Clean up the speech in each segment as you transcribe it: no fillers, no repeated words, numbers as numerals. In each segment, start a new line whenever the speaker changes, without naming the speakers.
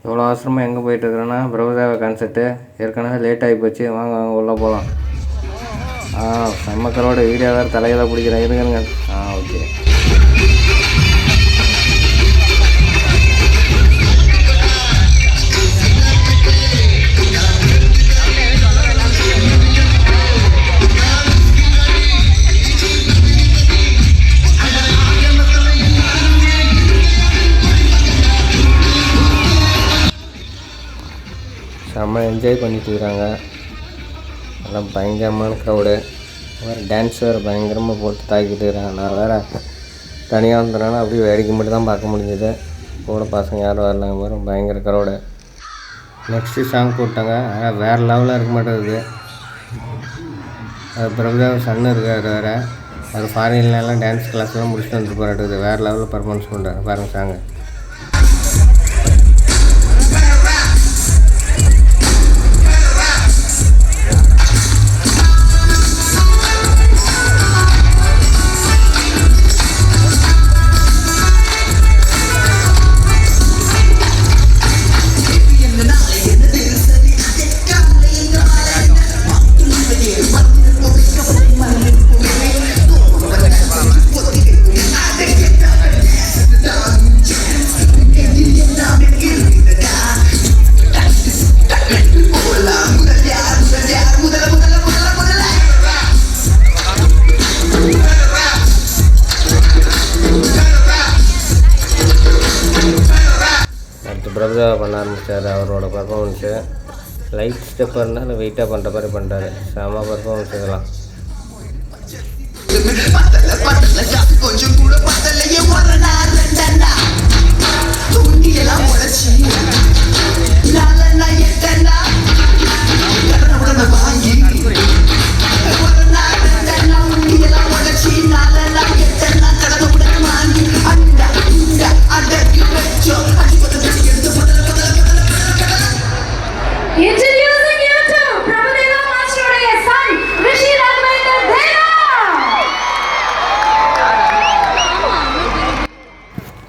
இவ்வளோ அவசரமாக எங்கே போயிட்டுருக்குறேன்னா பிரபுதேவா கான்சர்ட்டு. ஏற்கனவே லேட் ஆகி போச்சு. வாங்க வாங்க உள்ளே போகலாம். செம்மக்கரோட வீடியோ வேறு தலையில் பிடிக்கிறேன். இருங்க. ஓகே. செம்ம என்ஜாய் பண்ணிட்டு இருக்கிறாங்க. எல்லாம் பயங்கரமான க்ரௌடு. வேறு டான்ஸ் வேறு பயங்கரமாக போட்டு தாக்கிட்டு இருக்கிறாங்க. நான் வேறு தனியாக வந்துடுறேன்னா அப்படியே வேடிக்கை மட்டும் தான் பார்க்க முடிஞ்சது. கூட பசங்க யாரும் வரலாங்க. மாதிரி பயங்கர க்ரௌடு. நெக்ஸ்ட்டு சாங் போட்டாங்க. ஆனால் வேறு லெவலில் இருக்க மாட்டேங்குது. அது பிரபுதேவா சன்னு இருக்கார் வேறு. அது ஃபாரின்லாம் டான்ஸ் கிளாஸ்லாம் முடிச்சுட்டு வந்துட்டு போராட்டுது. வேறு லெவலில் பர்ஃபார்மன்ஸ் பண்ணுறாரு பாருங்கள் சாங்கு. பிரபுதேவா பண்ண ஆரம்பித்தார். அவரோட பர்ஃபார்மன்ஸு லைட் ஸ்டெப்பாக இருந்தாலும் வெயிட்டாக பண்ணுற மாதிரி பண்ணுறாரு. செம பர்ஃபார்மன்ஸ் இதெல்லாம்.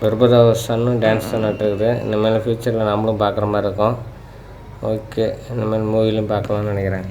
பிரபுதேவா சன்னும் டான்ஸ் தான் நட்டுருக்குது. இனிமேல் ஃப்யூச்சரில் நம்மளும் பார்க்குற மாதிரி இருக்கும். ஓகே, இனிமேல் மூவிலையும் பார்க்கலாம்னு நினைக்கிறேன்.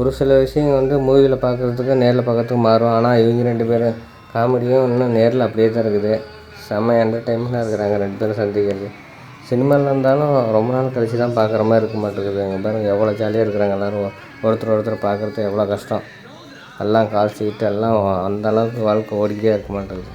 ஒரு சில விஷயங்கள் வந்து மூவியில் பார்க்குறதுக்கு நேரில் பார்க்குறதுக்கு மாறும். ஆனால் இவங்க 2 பேரும் காமெடியும் இன்னும் நேரில் அப்படியே தான் இருக்குது. செம்ம என்டர்டைன்மெண்ட்டாக இருக்கிறாங்க 2 பேரும் சந்திக்கிறது. சினிமாவில் இருந்தாலும் ரொம்ப நாள் கழித்து தான் பார்க்குற மாதிரி இருக்க மாட்டேங்குது. எங்கள் பாருங்கள் எவ்வளோ ஜாலியாக இருக்கிறாங்க எல்லோரும். ஒருத்தர் பார்க்குறது எவ்வளோ கஷ்டம். எல்லாம் கால் சீட்டு எல்லாம் அந்த அளவுக்கு வாழ்க்கை ஓடிக்கிட்டே இருக்க மாட்டேங்குது.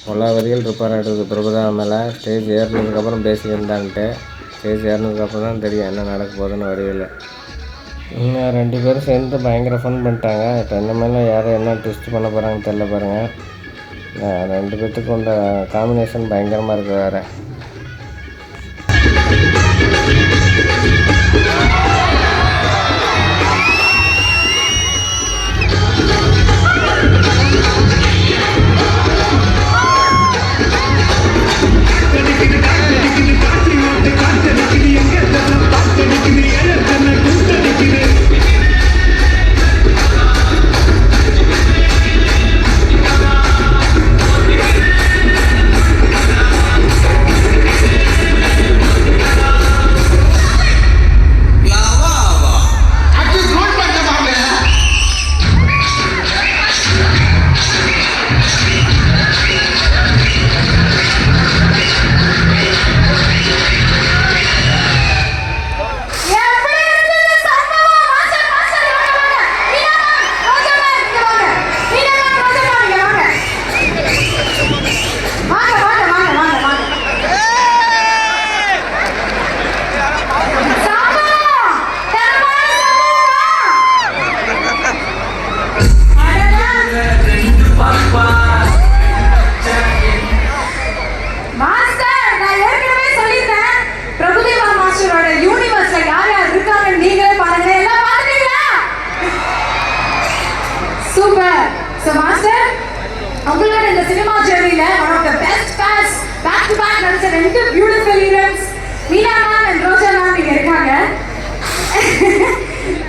பொல்லாவதிகள் இருப்பாராட்டுறது பிரபுதேவா மேலே. ஸ்டேஜ் ஏறினதுக்கப்புறம் பேசியிருந்தான்ட்டு. ஸ்டேஜ் ஏறினதுக்கப்புறம் தான் தெரியும் என்ன நடக்க போகுதுன்னு வரையில். இன்னும் 2 பேரும் சேர்ந்து பயங்கர ஃபன் பண்ணிட்டாங்க. இப்போ இந்த மாதிரிலாம் யாரும் என்ன ட்விஸ்ட் பண்ண போகிறாங்கன்னு தெரியல பாருங்கள். 2 பேர்த்துக்கு கொண்ட காம்பினேஷன் பயங்கரமாக இருக்குது வேறு.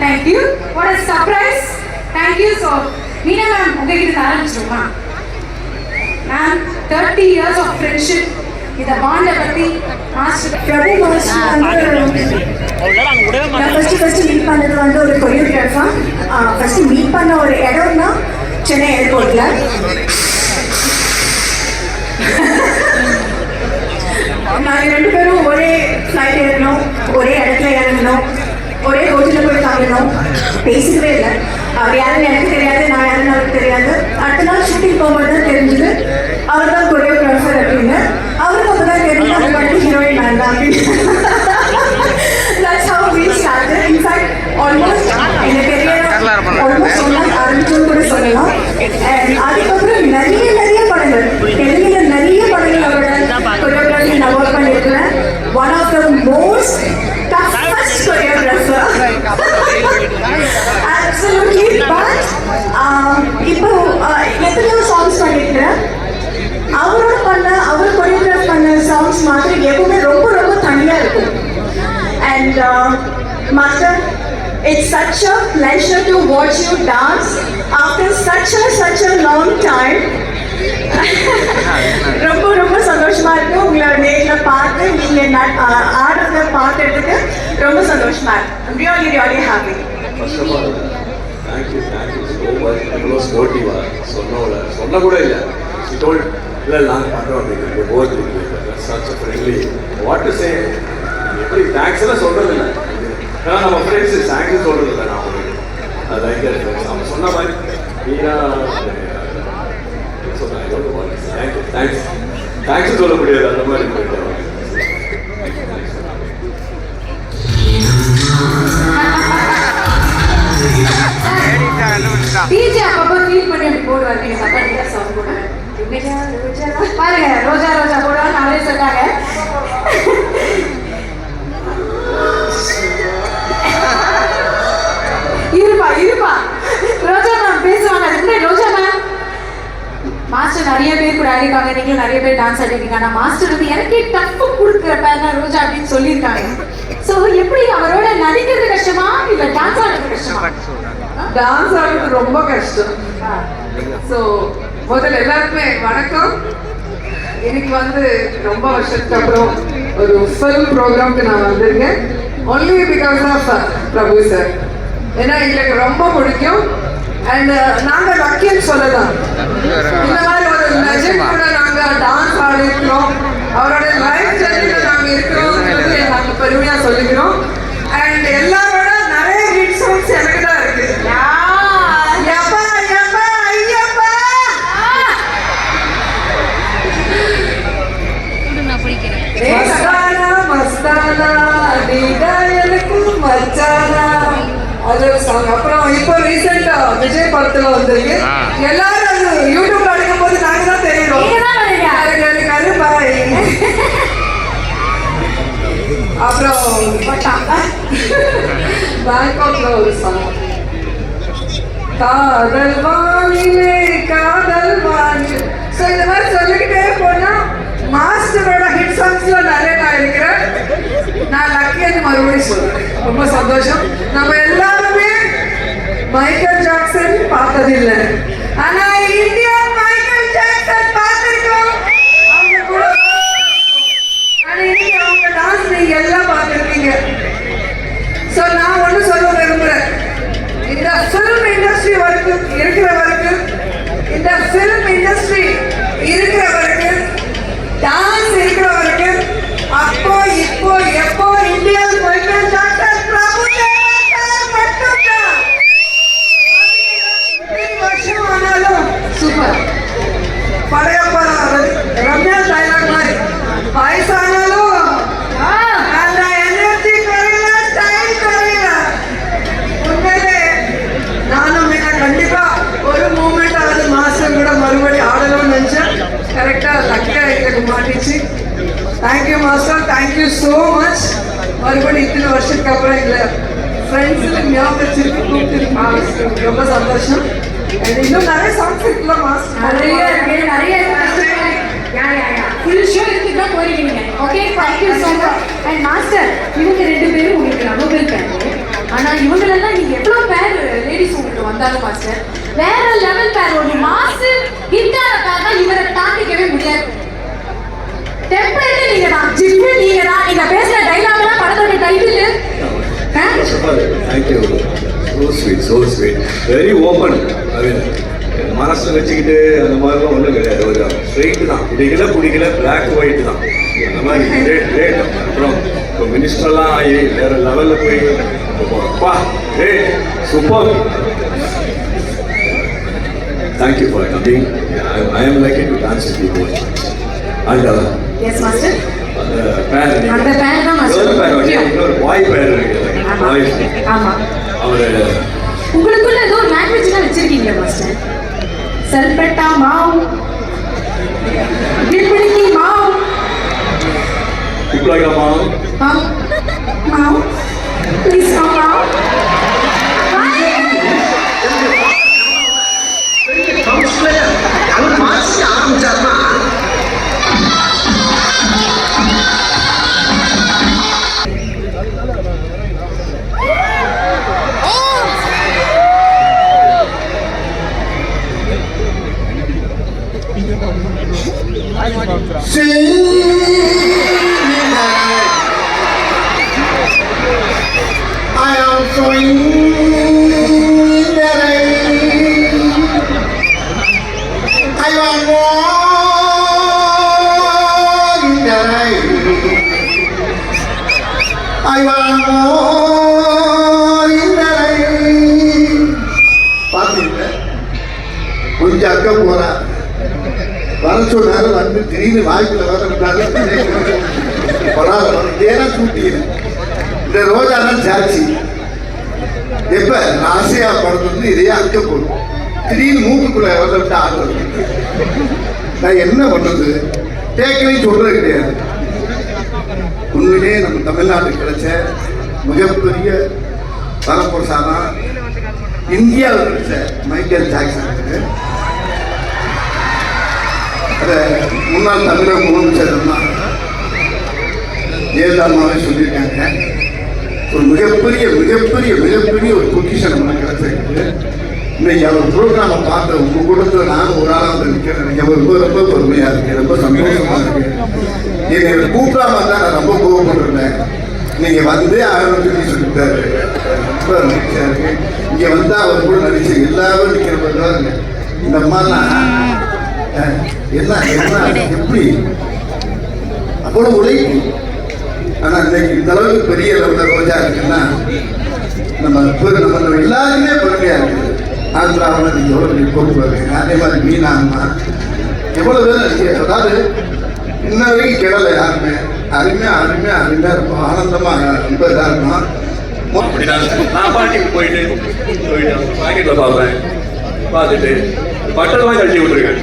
Thank you. What a surprise. Thank you. So, Meena ma'am, உங்ககிட்ட ஆரம்பிச்சிருமா? Ma'am, 30 years of friendship. இந்த பாண்டை பத்தி மாஸ்டர்
பிரபு மாஸ்டர் நான் ஃபர்ஸ்ட் மீட் பண்ணது வந்து ஒரு கொரியோகிராஃபர். ஃபர்ஸ்ட் மீட் பண்ண ஒரு இடம்னா சென்னை ஏர்போர்ட்ல. நாங்கள் 2 பேரும் ஒரே ஃப்ளைட் ஏறணும், ஒரே இடத்துல இறங்கணும், ஒரே ஹோட்டலில் போய் தங்கணும். பேசிக்கவே இல்லை. அவர் யாருன்னு எனக்கு தெரியாது, நான் யாருன்னு அவருக்கு தெரியாது. அடுத்த நாள் ஷூட்டிங் போகும்போது தான் தெரிஞ்சது அவர் தான் கொரியோகிராஃபர் அப்படின்னு. அவருக்கு அப்போ தான் தெரிஞ்சு அது மட்டும் ஹீரோயின் நான் தான் அப்படின்னு. That's how we started. In fact, almost in a career almost ஆரம்பிச்சோன்னு கூட சொல்லலாம். அதுக்கப்புறம் நிறைய படங்கள், தெலுங்குல நிறைய படங்கள் அவரோட கொரியோகிராஃபி நான் ஒர்க் பண்ணியிருக்கிறேன். One of the most toughest choreographer. Absolutely. But இப்போ எத்தனையோ சாங்ஸ் பண்ணியிருக்கிறேன். அவர் கொரியோகிராஃப் பண்ண சாங்ஸ் மாதிரி எப்பவுமே ரொம்ப ரொம்ப தனியாக இருக்கும். And Master, it's such a pleasure to watch you dance after such a long time. ரொம்ப ரொம்ப சந்தோஷமா இருக்கு உங்களை நேரில் பார்த்து நீங்க ஆடுறத பார்க்கறதுக்கு ரொம்ப சந்தோஷமா இருக்கு. really happy.
First of all, thank you so much. இவ்வளோ ஸ்போர்ட்டிவா சொன்ன கூட இல்லை. She told இல்லை நாங்கள் பண்ணுறோம் அப்படிங்கிறது போது such a friendly what to say. எப்படி தேங்க்ஸ் எல்லாம் சொல்றது இல்லை. ஏன்னா நம்ம ஃப்ரெண்ட்ஸு தேங்க்ஸ் சொல்றது இல்லை. நான் அது லைக் அவங்க சொன்ன மாதிரி மீனா தேங்க்ஸ் சொல்ல முடியாது. அந்த மாதிரி போயிட்டு
டிஜே அப்பப்போ ஃபீல் பண்ணி அப்படி போடுவார். நீங்க சப்பாத்தியா சவுண்ட் போட பாருங்க, ரோஜா ரோஜா போடுவாங்க அவரே சொன்னாங்க. இருப்பா ரோஜா மேம் பேசுவாங்க. அதுக்கு ரோஜா மேம் மாஸ்டர் நிறைய பேர் கூட ஆடிருக்காங்க, நீங்களும் நிறைய பேர் டான்ஸ் ஆடிருக்கீங்க. ஆனால் மாஸ்டர் வந்து எனக்கே டஃப் கொடுக்குறப்ப தான் ரோஜா அப்படின்னு சொல்லியிருக்காங்க. ஸோ எப்படி அவரோட நடிக்கிறது கஷ்டமா இல்லை டான்ஸ் ஆடுறது கஷ்டமா?
டான்ஸ் ஆடுறது ரொம்ப கஷ்டம். ஸோ முதல்ல எல்லாருக்குமே வணக்கம். இன்னைக்கு வந்து ரொம்ப வருஷத்துக்கு அப்புறம் ஒரு ஃபில்ம் ப்ரோக்ராம்க்கு நான் வந்திருக்கேன். Only because of Prabhu sir. ஏன்னா எங்களுக்கு ரொம்ப பிடிக்கும். அண்ட் நாங்கள் லக்கின்னு சொல்லலாம். இந்த மாதிரி ஒரு லெஜண்ட் கூட நாங்கள் டான்ஸ் ஆடிருக்கிறோம். அவரோட லைஃப் ஜர்னியில் நாங்கள் இருக்கிறோம் நாங்கள் பெருமையாக சொல்லிக்கிறோம். அண்ட் எல்லாரோட நிறைய ஹிட் சாங்ஸ் எனக்கு தான் இருக்கு. மஸ்தானா நீடா எனக்கு மச்சானா அது ஒரு சாங். அப்புறம் இப்போ ரீசெண்டா விஜய் படத்துல வந்திருக்கு. எல்லாரும் அது யூடியூப்ல அடிக்கும் போது நாங்க தான் தெரியும். கருப்பாய். அப்புறம் பேங்காக்ல ஒரு சாங் காதல் வானிலே காதல் வானிலே. ஸோ இந்த மாதிரி சொல்லிக்கிட்டே போனா மாஸ்டரோட ஹிட் சாங்ஸ்ல நிறைய நான் இருக்கிறேன். நான் லக்கின்னு மறுபடியும் சொல்றேன். ரொம்ப சந்தோஷம். நம்ம எல்லாருமே மைக்கேல் ஜாக்சன் பார்த்ததில்லை, ஆனா இந்தியா மைக்கேல் ஜாக்சன் பார்த்திருக்கோம். அவங்க கூட அவங்க டான்ஸ் நீங்க எல்லாம் பார்த்துருக்கீங்க. ஸோ நான் ஒன்று சொல்ல விரும்புறேன். இந்த ஃபிலிம் இண்டஸ்ட்ரி வரைக்கும் இருக்கிற வரைக்கும் இந்த ஃபிலிம் இண்டஸ்ட்ரி இருக்கிற வரைக்கும் டான்ஸ் இருக்கிற வரைக்கும் அப்போ இப்போ எப்போ இந்தியா மைக்கேல் ஜாக்சன் பிரபு மட்டும்தான். வருஷம் ஆனாலும் சூப்பர். படையப்பா ரம்யா டைலாக் மாதிரி வயசானாலும் அந்த எனர்ஜி குறையில ஸ்டைல் குறையில. உண்மையிலே நானும் கண்டிப்பா ஒரு மூமெண்ட் ஆகுது மாஸ்டர் கூட மறுபடியும் ஆடணும்னு நினைச்சேன். கரெக்டாக லக்கியாக எங்களுக்கு மாட்டிச்சு. Thank you master, thank you so much. மறுபடியும் இத்தனை வருஷத்துக்கு அப்புறம் இல்லை ஃப்ரெண்ட்ஸுக்கு ஞாபகம் வச்சிருக்கு கூப்பிட்டு ரொம்ப சந்தோஷம். இன்னும் நிறைய சாங்ஸ் இருக்குல்ல மாஸ்டர்?
நிறைய இருக்கு, நிறைய ஃபுல் ஷோ எடுத்துட்டு தான் போயிருக்கீங்க. Okay, thank you so much. And master இவங்க 2 பேரும் உங்களுக்கு லவபிள் பேர். ஆனா இவங்களெல்லாம் நீங்க எவ்வளவு பேர் லேடிஸ் உங்களுக்கு வந்தாலும் மாஸ்டர் வேற லெவல் பேர், ஒரு மாசு ஹிட்டான பேர் தான் இவரை தாண்டிக்கவே முடியாது. டெம்ப்ளேட் நீங்க தான், ஜிப்பு நீங்க தான், நீங்க பேசுற டைலாக் எல்லாம் படத்தோட title.
Thank you. So sweet, so sweet, very open. அது மனசு வச்சுக்கிட்டு அந்த மாதிரிலாம் ஒன்றும் கிடையாது. ஒரு ஸ்ட்ரெயிட்டு தான், பிடிக்கல பிளாக் ஒயிட் தான். அந்த மாதிரி கிரேட் கிரேட். அப்புறம் இப்போ மினிஸ்டர்லாம் ஆகி வேறு லெவலில் போய் அப்பா great, super. Thank you for coming. I am like to dance with you both. And
yes master.
அந்த பேர்
தான் மாஸ்டர்.
இன்னொரு பாய் பேர் இருக்குது.
ஆமா,
அவர்
உங்களுக்குள்ள ஏதோ ஒரு லாங்குவேஜ்லாம் வச்சிருக்கீங்க மாஸ்டர். சல்பட்டா மாவு, கிளிப்பிடிக்கி மாவு,
இப்படியா மாவு
மாவு, ப்ளீஸ் மாவு.
அவர் மாசி ஆரம்பிச்சாருன்னா I am so in the rain. I want more in the rain. I want more in the rain. பார்த்தீங்களா, கொஞ்சம் அக்க போறா வர சொன்னாரு, வந்து திடீர்னு வாய்ப்புல வரட்டாரு. இதேதான் கூட்டியில இந்த ரோஜா தான் சாட்சி. எப்ப ஆசையா படுத்து இதையே அக்க போடும், திடீர்னு மூக்குக்குள்ள வரவிட்டு ஆடுறது. நான் என்ன பண்றது, கேட்கலையும் சொல்றது கிடையாது. உண்மையிலே நம்ம தமிழ்நாட்டுக்கு கிடைச்ச மிகப்பெரிய வரப்பிரசாதம் இந்தியாவில் கிடைச்ச மைக்கேல் ஜாக்சனுக்கு. அதை முன்னாள் தமிழக முதலமைச்சர் தான் ஜெயலலிதாவே சொல்லியிருக்காங்க. ஒரு மிகப்பெரிய மிகப்பெரிய மிகப்பெரிய ஒரு பொக்கிஷன் நமக்கு கிடைச்சிருக்கு. இன்னைக்கு அவர் ப்ரோக்ராமை பார்த்த உங்க கூட்டத்தில் நானும் ஒரு ஆளாக வந்து நிற்கிறேன். எனக்கு ரொம்ப ரொம்ப பெருமையாக இருக்கு, ரொம்ப சந்தோஷமாக இருக்கு. என்னை கூப்பிடாம தான் நான் ரொம்ப கோவப்பட்டிருந்தேன். நீங்கள் வந்து ஆரம்பிச்சு சொல்லிட்டாரு, ரொம்ப மகிழ்ச்சியாக இருக்கு. இங்கே வந்தால் அவர் கூட நடிச்சு எல்லாரும் நிற்கிற மாதிரி இந்த மாதிரிலாம் என்ன என்ன எப்படி அவ்வளோ உழைப்பு. ஆனால் இன்னைக்கு இந்த அளவுக்கு பெரிய லெவலில் ரோஜா இருக்குன்னா நம்ம எல்லாருமே பெருமையாக இருக்குது. ஆந்திராவில் நீங்கள் எவ்வளோ பெரிய பொறுப்பு வருவீங்க, அதே மாதிரி மீனா அம்மா எவ்வளோ பேர், அதாவது இன்ன வரைக்கும் கிடலை யாருமே. அருமையாக அருமையாக அருமையாக இருக்கும், ஆனந்தமாக ரொம்ப இதாக இருக்கும்.
நான் பாட்டிக்கு போயிட்டு பாக்கெட்டில் பார்ப்பேன், பார்த்துட்டு பட்டெல்லாம் கழிச்சு விட்டுருக்கேன்.